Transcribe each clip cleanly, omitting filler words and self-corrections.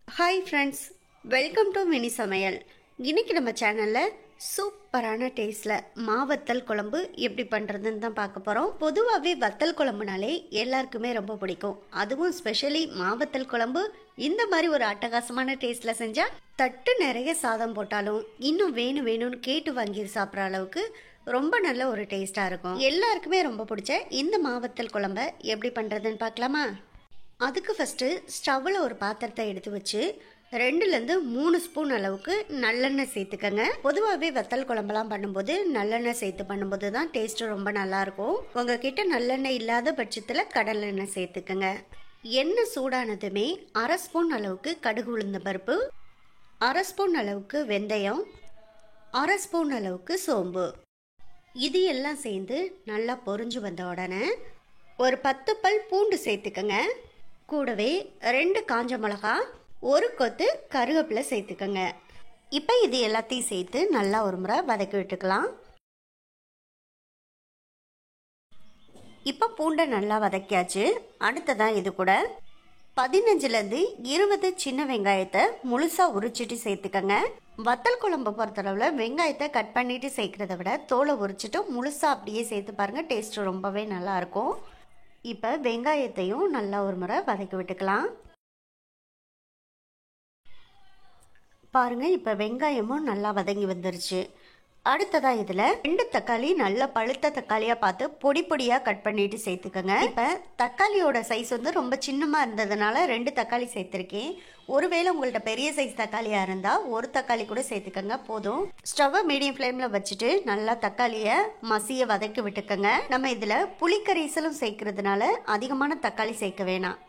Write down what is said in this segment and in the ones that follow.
Hi friends, welcome to mini சமையல். இன்றைக்கி நம்ம சேனலில் சூப்பரான டேஸ்ட்டில் மாவத்தல் குழம்பு எப்படி பண்ணுறதுன்னு தான் பார்க்க போகிறோம். பொதுவாகவே வத்தல் குழம்புனாலே எல்லாருக்குமே ரொம்ப பிடிக்கும். அதுவும் ஸ்பெஷலி மாவத்தல் குழம்பு இந்த மாதிரி ஒரு அட்டகாசமான டேஸ்ட்டில் செஞ்சால் தட்டு நிறைய சாதம் போட்டாலும் இன்னும் வேணும்னு கேட்டு வாங்கி சாப்பிட்ற அளவுக்கு ரொம்ப நல்ல ஒரு டேஸ்ட்டாக இருக்கும். எல்லாருக்குமே ரொம்ப பிடிச்ச இந்த மாவத்தல் குழம்பை எப்படி பண்ணுறதுன்னு பார்க்கலாமா? அதுக்கு ஃபஸ்ட்டு ஸ்டவ்வில் ஒரு பாத்திரத்தை எடுத்து வச்சு 2லேருந்து 3 ஸ்பூன் அளவுக்கு நல்லெண்ணெய் சேர்த்துக்கங்க. பொதுவாகவே வத்தல் குழம்பெல்லாம் பண்ணும்போது நல்லெண்ணெய் சேர்த்து பண்ணும்போது தான் டேஸ்ட்டு ரொம்ப நல்லாயிருக்கும். உங்ககிட்ட நல்லெண்ணெய் இல்லாத பட்சத்தில் கடலெண்ணெய் சேர்த்துக்கங்க. எண்ணெய் சூடானதுமே 1/2 ஸ்பூன் அளவுக்கு கடுகு உளுந்த பருப்பு, 1/2 ஸ்பூன் அளவுக்கு வெந்தயம், 1/2 ஸ்பூன் அளவுக்கு சோம்பு, இது எல்லாம் சேர்ந்து நல்லா பொரிஞ்சு வந்த உடனே ஒரு 10 பல் பூண்டு சேர்த்துக்கங்க. கூடவே 2 காஞ்ச மிளகா, 1 கொத்து கருவேப்பிலை சேர்த்துக்கங்க. இப்போ இது எல்லாத்தையும் சேர்த்து நல்லா ஒரு முறை வதக்கி விட்டுக்கலாம். இப்போ பூண்டை நல்லா வதக்கியாச்சு. அடுத்ததான் இது கூட 15லேருந்து 20 சின்ன வெங்காயத்தை முழுசாக உரிச்சிட்டு சேர்த்துக்கங்க. வத்தல் குழம்பு பொறுத்தளவில் வெங்காயத்தை கட் பண்ணிட்டு சேர்க்குறத விட தோலை உரிச்சிட்டு முழுசாக அப்படியே சேர்த்து பாருங்கள், டேஸ்ட்டு ரொம்பவே நல்லாயிருக்கும். இப்போ வெங்காயத்தையும் நல்லா ஒரு முறை வதக்கி விட்டுக்கலாம். பாருங்கள், இப்போ வெங்காயமும் நல்லா வதங்கி வந்துருச்சு. அடுத்ததாக இதில் 2 தக்காளி நல்ல பழுத்த தக்காளியாக பார்த்து பொடி பொடியாக கட் பண்ணிட்டு சேர்த்துக்கோங்க. இப்போ தக்காளியோட சைஸ் வந்து ரொம்ப சின்னமாக இருந்ததுனால 2 தக்காளி சேர்த்துருக்கேன். ஒருவேளை உங்கள்கிட்ட பெரிய சைஸ் தக்காளியாக இருந்தால் 1 தக்காளி கூட சேர்த்துக்கோங்க, போதும். ஸ்டவ்வை மீடியம் ஃப்ளேமில் வச்சுட்டு நல்லா தக்காளியை மசிய வதக்கி விட்டுக்கோங்க. நம்ம இதில் புளிக்கரைசலும் சேர்க்கறதுனால அதிகமான தக்காளி சேர்க்க வேணாம்.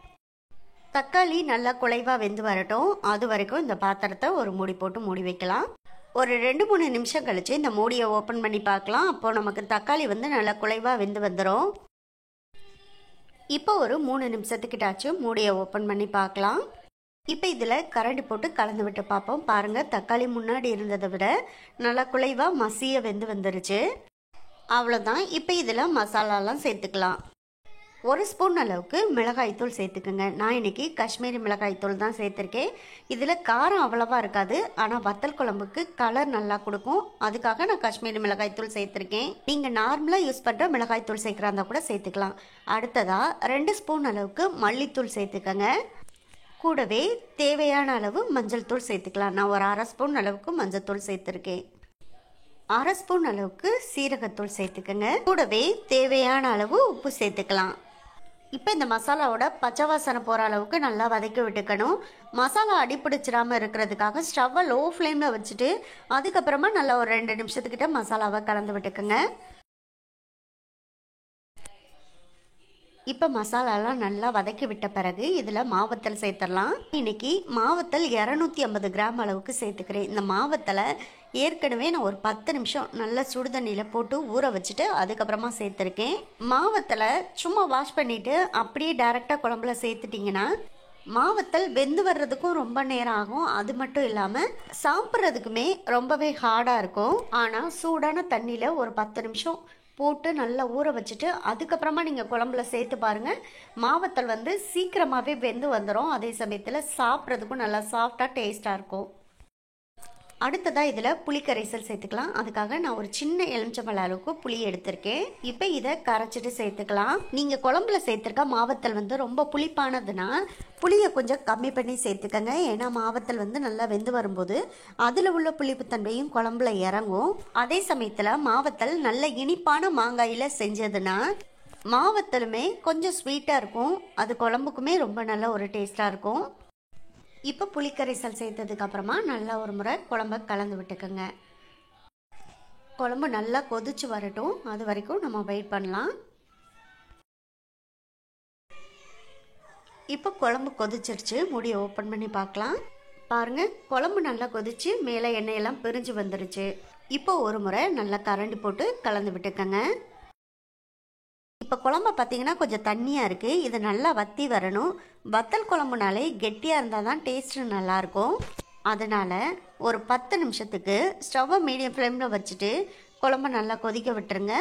தக்காளி நல்லா குழைவாக வெந்து வரட்டும். அது வரைக்கும் இந்த பாத்திரத்தை ஒரு மூடி போட்டு மூடி வைக்கலாம். ஒரு 2-3 நிமிஷம் கழிச்சு இந்த மூடியை ஓப்பன் பண்ணி பார்க்கலாம். அப்போ நமக்கு தக்காளி வந்து நல்லா குழைவாக வெந்து வந்துடும். இப்போ ஒரு 3 நிமிஷத்துக்கிட்டாச்சும் மூடியை ஓப்பன் பண்ணி பார்க்கலாம். இப்போ இதில் கரண்டி போட்டு கலந்து விட்டு பார்ப்போம். பாருங்கள், தக்காளி முன்னாடி இருந்ததை விட நல்லா குழைவாக மசிய வெந்து வந்துருச்சு. அவ்வளோதான். இப்போ இதில் மசாலாலாம் சேர்த்துக்கலாம். 1 ஸ்பூன் அளவுக்கு மிளகாய்த்தூள் சேர்த்துக்குங்க. நான் இன்றைக்கி காஷ்மீரி மிளகாய்த்தூள் தான் சேர்த்துருக்கேன். இதில் காரம் அவ்வளோவா இருக்காது, ஆனால் வத்தல் குழம்புக்கு கலர் நல்லா கொடுக்கும். அதுக்காக நான் காஷ்மீரி மிளகாய்த்தூள் சேர்த்துருக்கேன். நீங்கள் நார்மலாக யூஸ் பண்ணுற மிளகாய்த்தூள் சேர்க்குறா இருந்தால் கூட சேர்த்துக்கலாம். அடுத்ததாக 2 ஸ்பூன் அளவுக்கு மல்லித்தூள் சேர்த்துக்கங்க. கூடவே தேவையான அளவு மஞ்சள் தூள் சேர்த்துக்கலாம். நான் ஒரு 1/2 ஸ்பூன் அளவுக்கு மஞ்சள் தூள் சேர்த்துருக்கேன். 1/2 ஸ்பூன் அளவுக்கு சீரகத்தூள் சேர்த்துக்கங்க. கூடவே தேவையான அளவு உப்பு சேர்த்துக்கலாம். இப்போ இந்த மசாலாவோட பச்சை வாசனை போகிற அளவுக்கு நல்லா வதக்கி விட்டுக்கணும். மசாலா அடிப்பிடிச்சிடாமல் இருக்கிறதுக்காக ஸ்டவ்வை லோ ஃப்ளேமில் வச்சுட்டு அதுக்கப்புறமா நல்லா ஒரு 2 நிமிஷத்துக்கிட்ட மசாலாவை கலந்து விட்டுக்குங்க. இப்போ மசாலாலாம் நல்லா வதக்கி விட்ட பிறகு இதில் மாவத்தல் சேர்த்துடலாம். இன்னைக்கு மாவத்தல் 250 கிராம் அளவுக்கு சேர்த்துக்கிறேன். இந்த மாவத்தலை ஏற்கனவே நான் ஒரு 10 நிமிஷம் நல்லா சுடுதண்ணியில் போட்டு ஊற வச்சுட்டு அதுக்கப்புறமா சேர்த்துருக்கேன். மாவத்தலை சும்மா வாஷ் பண்ணிவிட்டு அப்படியே டைரெக்டாக குழம்புல சேர்த்துட்டிங்கன்னா மாவத்தல் வெந்து வர்றதுக்கும் ரொம்ப நேரம் ஆகும். அது மட்டும் இல்லாமல் சாப்பிட்றதுக்குமே ரொம்பவே ஹார்டாக இருக்கும். ஆனால் சூடான தண்ணியில் ஒரு 10 நிமிஷம் போட்டு நல்லா ஊற வச்சுட்டு அதுக்கப்புறமா நீங்கள் குழம்புல சேர்த்து பாருங்கள், மாவத்தல் வந்து சீக்கிரமாகவே வெந்து வந்துடும். அதே சமயத்தில் சாப்பிட்றதுக்கும் நல்லா சாஃப்டாக டேஸ்ட்டாக இருக்கும். அடுத்ததாக இதில் புளிக்கரைசல் சேர்த்துக்கலாம். அதுக்காக நான் ஒரு சின்ன எலுமிச்சம்பழ அளவுக்கு புளி எடுத்திருக்கேன். இப்போ இதை கரைச்சிட்டு சேர்த்துக்கலாம். நீங்கள் குழம்புல சேர்த்துருக்க மாவத்தல் வந்து ரொம்ப புளிப்பானதுன்னா புளியை கொஞ்சம் கம்மி பண்ணி சேர்த்துக்கங்க. ஏன்னா மாவத்தல் வந்து நல்லா வெந்து வரும்போது அதில் உள்ள புளிப்புத்தன்மையும் குழம்புல இறங்கும். அதே சமயத்தில் மாவத்தல் நல்ல இனிப்பான மாங்காயில் செஞ்சதுன்னா மாவத்தலுமே கொஞ்சம் ஸ்வீட்டாக இருக்கும். அது குழம்புக்குமே ரொம்ப நல்ல ஒரு டேஸ்ட்டாக இருக்கும். இப்போ புளிக்கரைசல் சேர்த்ததுக்கு அப்புறமா நல்லா ஒரு முறை குழம்ப கலந்து விட்டுக்கோங்க. குழம்பு நல்லா கொதிச்சு வரட்டும், அது வரைக்கும் நம்ம வெயிட் பண்ணலாம். இப்போ குழம்பு கொதிச்சிருச்சு, மூடியை ஓப்பன் பண்ணி பார்க்கலாம். பாருங்கள், குழம்பு நல்லா கொதிச்சு மேலே எண்ணெயெல்லாம் பிரிஞ்சு வந்துருச்சு. இப்போ ஒரு முறை நல்லா கரண்டி போட்டு கலந்து விட்டுக்கோங்க. இப்போ குழம்பு பார்த்தீங்கன்னா கொஞ்சம் தண்ணியாக இருக்குது. இது நல்லா வற்றி வரணும். வத்தல் குழம்புனாலே கெட்டியாக இருந்தால் தான் டேஸ்ட்டு நல்லாயிருக்கும். அதனால் ஒரு 10 நிமிஷத்துக்கு ஸ்டவ்வை மீடியம் ஃப்ளேமில் வச்சுட்டு குழம்பு நல்லா கொதிக்க விட்டுருங்க.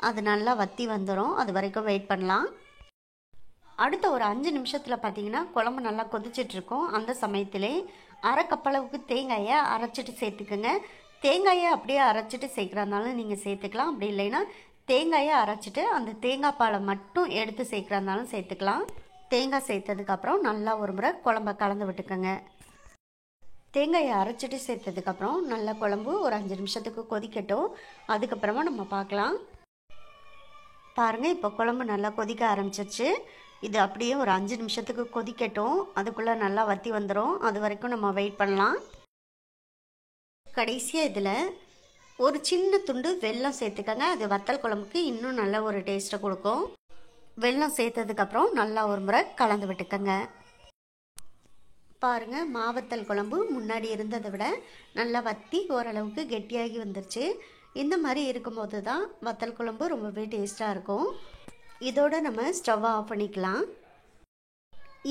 அது நல்லா வற்றி வந்துடும். அது வரைக்கும் வெயிட் பண்ணலாம். அடுத்த ஒரு 5 நிமிஷத்தில் பார்த்தீங்கன்னா குழம்பு நல்லா கொதிச்சிட்ருக்கோம். அந்த சமயத்திலே அரை கப்பளவுக்கு தேங்காயை அரைச்சிட்டு சேர்த்துக்குங்க. தேங்காயை அப்படியே அரைச்சிட்டு சேர்க்குறதுனாலும் நீங்கள் சேர்த்துக்கலாம். அப்படி இல்லைன்னா தேங்காயை அரைச்சிட்டு அந்த தேங்காய் பாலை மட்டும் எடுத்து சேர்க்குறதுனாலும் சேர்த்துக்கலாம். தேங்காய் சேர்த்ததுக்கப்புறம் நல்லா ஒரு முறை குழம்ப கலந்து விட்டுக்கோங்க. தேங்காயை அரைச்சிட்டு சேர்த்ததுக்கப்புறம் நல்லா குழம்பு ஒரு 5 நிமிஷத்துக்கு கொதிக்கட்டும். அதுக்கப்புறமா நம்ம பார்க்கலாம். பாருங்கள், இப்போ குழம்பு நல்லா கொதிக்க ஆரம்பிச்சிருச்சு. இது அப்படியே ஒரு 5 நிமிஷத்துக்கு கொதிக்கட்டும். அதுக்குள்ளே நல்லா வற்றி வந்துடும். அது வரைக்கும் நம்ம வெயிட் பண்ணலாம். கடைசியாக இதில் ஒரு சின்ன துண்டு வெல்லம் சேர்த்துக்கங்க. அது வத்தல் குழம்புக்கு இன்னும் நல்ல ஒரு டேஸ்ட்டை கொடுக்கும். வெல்லம் சேர்த்ததுக்கப்புறம் நல்லா ஒரு முறை கலந்து விட்டுக்கங்க. பாருங்கள், மாவத்தல் குழம்பு முன்னாடி இருந்ததை விட நல்லா வற்றி ஓரளவுக்கு கெட்டியாகி வந்துருச்சு. இந்த மாதிரி இருக்கும்போது தான் வத்தல் குழம்பு ரொம்பவே டேஸ்ட்டாக இருக்கும். இதோடு நம்ம ஸ்டவ்வை ஆஃப் பண்ணிக்கலாம்.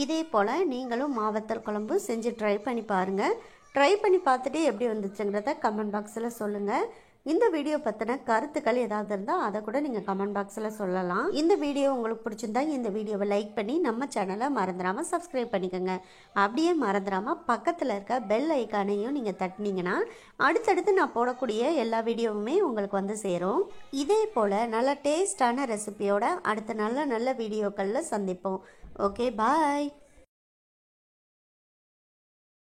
இதே போல் நீங்களும் மாவத்தல் குழம்பு செஞ்சு ட்ரை பண்ணி பாருங்கள். ட்ரை பண்ணி பார்த்துட்டு எப்படி வந்துச்சுங்கிறத கமெண்ட் பாக்ஸில் சொல்லுங்கள். இந்த வீடியோ பற்றின கருத்துக்கள் ஏதாவது இருந்தால் அதை கூட நீங்கள் கமெண்ட் பாக்ஸில் சொல்லலாம். இந்த வீடியோ உங்களுக்கு பிடிச்சிருந்தா இந்த வீடியோவை லைக் பண்ணி நம்ம சேனலை மறந்துடாமல் சப்ஸ்கிரைப் பண்ணிக்கோங்க. அப்படியே மறந்துடாமல் பக்கத்தில் இருக்க பெல் ஐக்கானையும் நீங்கள் தட்டினீங்கன்னா அடுத்தடுத்து நான் போடக்கூடிய எல்லா வீடியோவுமே உங்களுக்கு வந்து சேரும். இதே போல் நல்ல டேஸ்டான ரெசிபியோட அடுத்த நல்ல வீடியோக்களில் சந்திப்போம். ஓகே, பாய்.